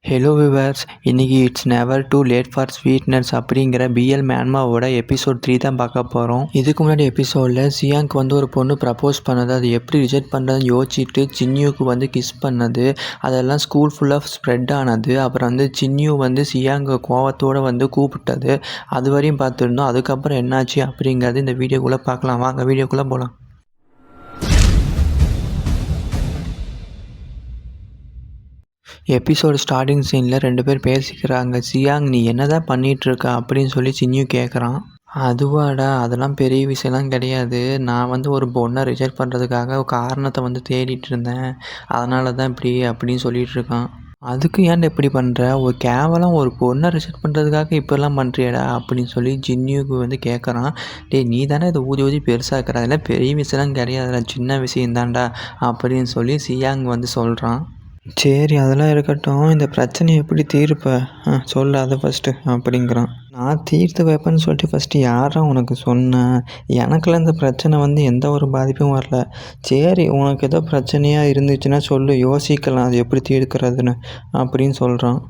Hello viewers, இன்றைக்கி it's never too late for sweetness அப்படிங்கிற PL மேன்மாவோட episode 3 தான் பார்க்க போகிறோம். இதுக்கு முன்னாடி எபிசோடில் சியாங்க்கு வந்து ஒரு பொண்ணு ப்ரப்போஸ் பண்ணது, அது எப்படி ரிஜெக்ட் பண்ணுறதுன்னு யோசிச்சுட்டு சின்னியூக்கு வந்து கிஸ் பண்ணது, அதெல்லாம் ஸ்கூல் ஃபுல்லாக ஸ்ப்ரெட் ஆனது. அப்புறம் வந்து சின்னியூ வந்து சியாங்கு கோவத்தோடு வந்து கூப்பிட்டது, அது வரையும் பார்த்துருந்தோம். அதுக்கப்புறம் என்னாச்சு அப்படிங்கிறது இந்த வீடியோக்குள்ளே பார்க்கலாம். வாங்க வீடியோக்குள்ளே போகலாம். எபிசோடு ஸ்டார்டிங் சீனில் 2 பேர் பேசிக்கிறாங்க. சியாங், நீ என்ன தான் பண்ணிகிட்ருக்க அப்படின்னு சொல்லி சின்னியூ கேட்குறான். அதுவாடா, அதெல்லாம் பெரிய விஷயம்லாம் கிடையாது. நான் வந்து ஒரு பொண்ணை ரிஜெக்ட் பண்ணுறதுக்காக ஒரு காரணத்தை வந்து தேடிட்டு இருந்தேன், அதனால தான் இப்படி அப்படின்னு சொல்லிகிட்டு இருக்கான். அதுக்கு ஏன்டா இப்படி பண்ணுற? ஒரு கேவலம் ஒரு பொண்ணை ரிஜெக்ட் பண்ணுறதுக்காக இப்போல்லாம் பண்ணுறியடா அப்படின்னு சொல்லி ஜின்னியூக்கு வந்து கேட்குறான். டேய், நீ தானே இதை ஊதி ஊதி பெருசாக்குற, அதெல்லாம் பெரிய விஷயம்லாம் கிடையாதுடா, சின்ன விஷயந்தான்டா அப்படின்னு சொல்லி சியாங் வந்து சொல்கிறான். சரி, அதெல்லாம் இருக்கட்டும், இந்த பிரச்சனையை எப்படி தீர்ப்ப சொல்லு அதை ஃபஸ்ட்டு அப்படிங்கிறான். நான் தீர்த்து வைப்பேன்னு சொல்லிட்டு ஃபஸ்ட்டு யாரா உனக்கு சொன்னேன்? எனக்குலாம் இந்த பிரச்சனை வந்து எந்த ஒரு பாதிப்பும் வரல. சரி, உனக்கு ஏதோ பிரச்சனையாக இருந்துச்சுன்னா சொல்லு, யோசிக்கலாம் அது எப்படி தீர்க்கிறதுன்னு அப்படின்னு சொல்கிறான்.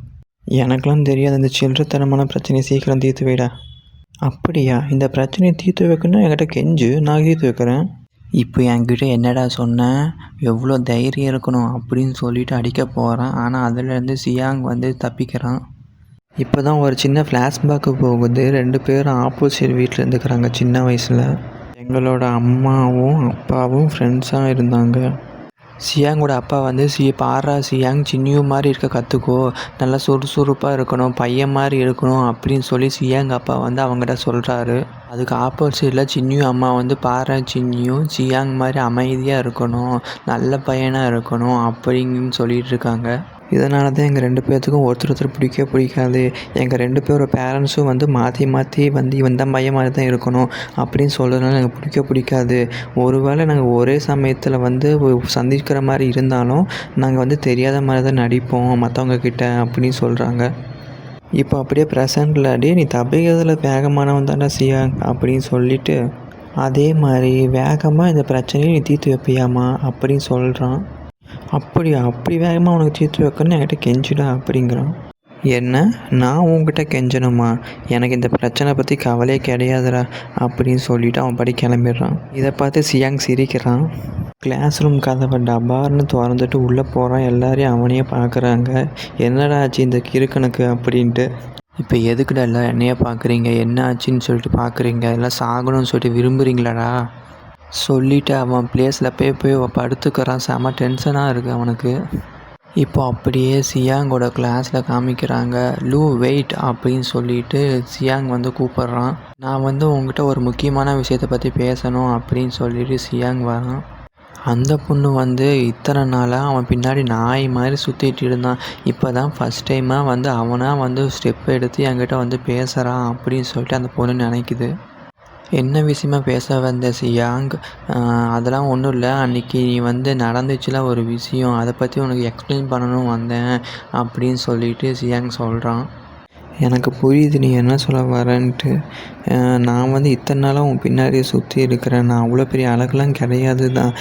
எனக்கெலாம் தெரியாது, இந்த சில்லறத்தனமான பிரச்சனையை சீக்கிரம் தீர்த்து வைடா. அப்படியா? இந்த பிரச்சனையை தீர்த்து வைக்கணும்னா என்கிட்ட கெஞ்சு, நான் தீர்த்து வைக்கிறேன். இப்போ என்கிட்ட என்னடா சொன்னேன், எவ்வளோ தைரியம் இருக்கணும் அப்படின்னு சொல்லிட்டு அடிக்க போகிறான். ஆனால் அதுலேருந்து சியாங் வந்து தப்பிக்கிறான். இப்போ தான் ஒரு சின்ன ஃப்ளாஷ்பேக்கு போகுது. 2 பேரும் ஆப்போசிட் வீட்டில் இருந்துக்கிறாங்க சின்ன வயசில். எங்களோட அம்மாவும் அப்பாவும் ஃப்ரெண்ட்ஸாக இருந்தாங்க. சியாங்கோட அப்பா வந்து பாரா சியாங், சின்னியூ மாதிரி இருக்க கற்றுக்கோ, நல்லா சுறுசுறுப்பாக இருக்கணும், பையன் மாதிரி இருக்கணும் அப்படின்னு சொல்லி சியாங் அப்பா வந்து அவங்ககிட்ட சொல்கிறாரு. அதுக்கு ஆப்போசிட்டில் சின்னியூ அம்மா வந்து பாரா சின்னியூ சியாங் மாதிரி அமைதியாக இருக்கணும், நல்ல பையனாக இருக்கணும் அப்படின்னு சொல்லிகிட்டு இருக்காங்க. இதனால தான் எங்கள் 2 பேர்த்துக்கும் ஒருத்தர் பிடிக்காது. எங்கள் 2 பேரோட பேரண்ட்ஸும் வந்து மாற்றி வந்து இவன் தான் பையன் மாதிரி தான் இருக்கணும் அப்படின்னு சொல்கிறதுனால எனக்கு பிடிக்காது. ஒருவேளை நாங்கள் ஒரே சமயத்தில் வந்து சந்திக்கிற மாதிரி இருந்தாலும் நாங்கள் வந்து தெரியாத மாதிரி தான் நடிப்போம் மற்றவங்க கிட்ட அப்படின்னு சொல்கிறாங்க. இப்போ அப்படியே ப்ரெசண்டில் அடி நீ தப்பிக்கிறதுல வேகமானவன் தானே சியாங் அப்படின்னு சொல்லிவிட்டு, அதே மாதிரி வேகமாக இந்த பிரச்சனையை நீ தீர்த்து வைப்பியாமா அப்படின்னு சொல்கிறான். அப்படியா? அப்படி வேகமாக உனக்கு தீர்த்து வைக்கணும்னு என்கிட்ட கெஞ்சிடா அப்படிங்கிறான். என்ன? நான் உங்ககிட்ட கெஞ்சணுமா? எனக்கு இந்த பிரச்சனை பற்றி கவலையே கிடையாதுடா அப்படின்னு சொல்லிவிட்டு அவன் படி கிளம்பிடுறான். இதை பார்த்து சியாங் சிரிக்கிறான். கிளாஸ் ரூம் கதவை டபார்னு திறந்துட்டு உள்ளே போகிறான். எல்லாரையும் அவனையே பார்க்குறாங்க. என்னடா ஆச்சு இந்த கிறுக்கனுக்கு அப்படின்ட்டு. இப்போ எதுக்குடா எல்லாம் என்னையே பார்க்குறீங்க, என்ன ஆச்சுன்னு சொல்லிட்டு பார்க்குறீங்க, எல்லாம் சாகணும்னு சொல்லிட்டு விரும்புகிறீங்களாடா சொல்லிவிட்டு அவன் பிளேஸில் போய் படுத்துக்கிறான். செம டென்ஷனாக இருக்குது அவனுக்கு. இப்போ அப்படியே சியாங்கோட கிளாஸில் காமிக்கிறாங்க. லூ வெயிட் அப்படின்னு சொல்லிட்டு சியாங் வந்து கூப்பிட்றான். நான் வந்து உங்ககிட்ட ஒரு முக்கியமான விஷயத்தை பற்றி பேசணும் அப்படின்னு சொல்லிட்டு சியாங் வரான். அந்த பொண்ணு வந்து இத்தனை நாளாக அவன் பின்னாடி நாய் மாதிரி சுற்றிட்டு இருந்தான். இப்போ தான் ஃபஸ்ட் டைமாக வந்து அவனாக வந்து ஸ்டெப் எடுத்து என்கிட்ட வந்து பேசுகிறான் அப்படின்னு சொல்லிட்டு அந்த பொண்ணு நினைக்குது. என்ன விஷயமா பேச வந்த சியாங்? அதெல்லாம் ஒன்றும் இல்லை, அன்றைக்கி நீ வந்து நடந்துச்சுல ஒரு விஷயம், அதை பற்றி உனக்கு எக்ஸ்பிளைன் பண்ணணும் வந்தேன் அப்படின்னு சொல்லிட்டு சியாங் சொல்கிறான். எனக்கு புரியுது நீ என்ன சொல்ல வரேன்ட்டு. நான் வந்து இத்தனை நாளாக உன் பின்னாடியே சுற்றி இருக்கிறேன். நான் அவ்வளோ பெரிய அழகெலாம் கிடையாது தான்.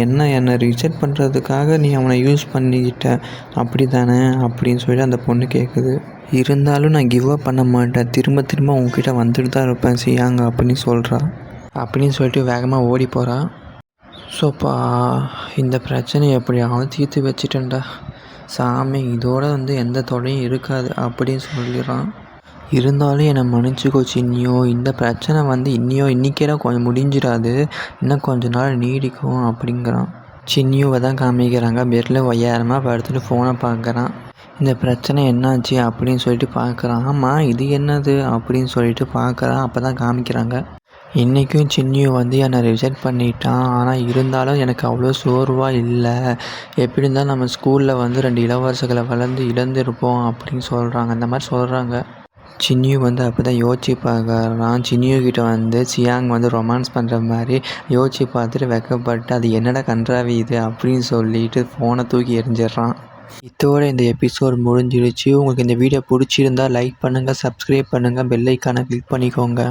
என்னை ரிஜெக்ட் பண்ணுறதுக்காக நீ அவனை யூஸ் பண்ணிக்கிட்ட அப்படி தானே அப்படின்னு சொல்லிட்டு அந்த பொண்ணு கேட்குது. இருந்தாலும் நான் கிவ் அப் பண்ண மாட்டேன், திரும்ப உங்ககிட்ட வந்துட்டு தான் இருப்பேன் சியாங் அப்படின்னு சொல்கிறா. அப்படின்னு சொல்லிட்டு வேகமாக ஓடி போகிறா. ஸோப்பா, இந்த பிரச்சனையை எப்படியாவது தீர்த்து வச்சுட்டேன்டா சாமி, இதோட வந்து எந்த தொடையும் இருக்காது அப்படின்னு சொல்லிடுறான். இருந்தாலும் என்னை மன்னிச்சிக்கோ சின்னியோ, இந்த பிரச்சனை வந்து இன்றைக்கேலாம் கொஞ்சம் முடிஞ்சிடாது, இன்னும் கொஞ்ச நாள் நீடிக்கும் அப்படிங்கிறான். சின்னியூவை தான் காமிக்கிறாங்க. பெட்டில் ஒய்யாரமாக படுத்துட்டு ஃபோனை பார்க்குறான். இந்த பிரச்சனை என்னாச்சு அப்படின்னு சொல்லிட்டு பார்க்குறான். ஆமாம், இது என்னது அப்படின்னு சொல்லிட்டு பார்க்குறான். அப்போ தான் காமிக்கிறாங்க. இன்றைக்கும் சின்னியூ வந்து என்னை ரிஜெக்ட் பண்ணிட்டான். ஆனால் இருந்தாலும் எனக்கு அவ்வளோ சோர்வாக இல்லை. எப்படி இருந்தாலும் நம்ம ஸ்கூலில் வந்து 2 இளவரசர்களை இழந்திருப்போம் அப்படின்னு சொல்கிறாங்க. அந்த மாதிரி சொல்கிறாங்க. சின்னியூ வந்து அப்போ தான் யோசிச்சு பார்க்குறான். சின்னியூ கிட்ட வந்து சியாங் வந்து ரொமான்ஸ் பண்ணுற மாதிரி யோசிச்சு பார்த்துட்டு வெக்கப்பட்டு, அது என்னடா கன்றாவி இது அப்படின்னு சொல்லிட்டு ஃபோனை தூக்கி எறிஞ்சிடுறான். இதோட இந்த எபிசோட் முடிஞ்சிடுச்சு. உங்களுக்கு இந்த வீடியோ பிடிச்சிருந்தால் லைக் பண்ணுங்கள், சப்ஸ்கிரைப் பண்ணுங்கள், பெல் ஐக்கானை கிளிக் பண்ணிக்கோங்க.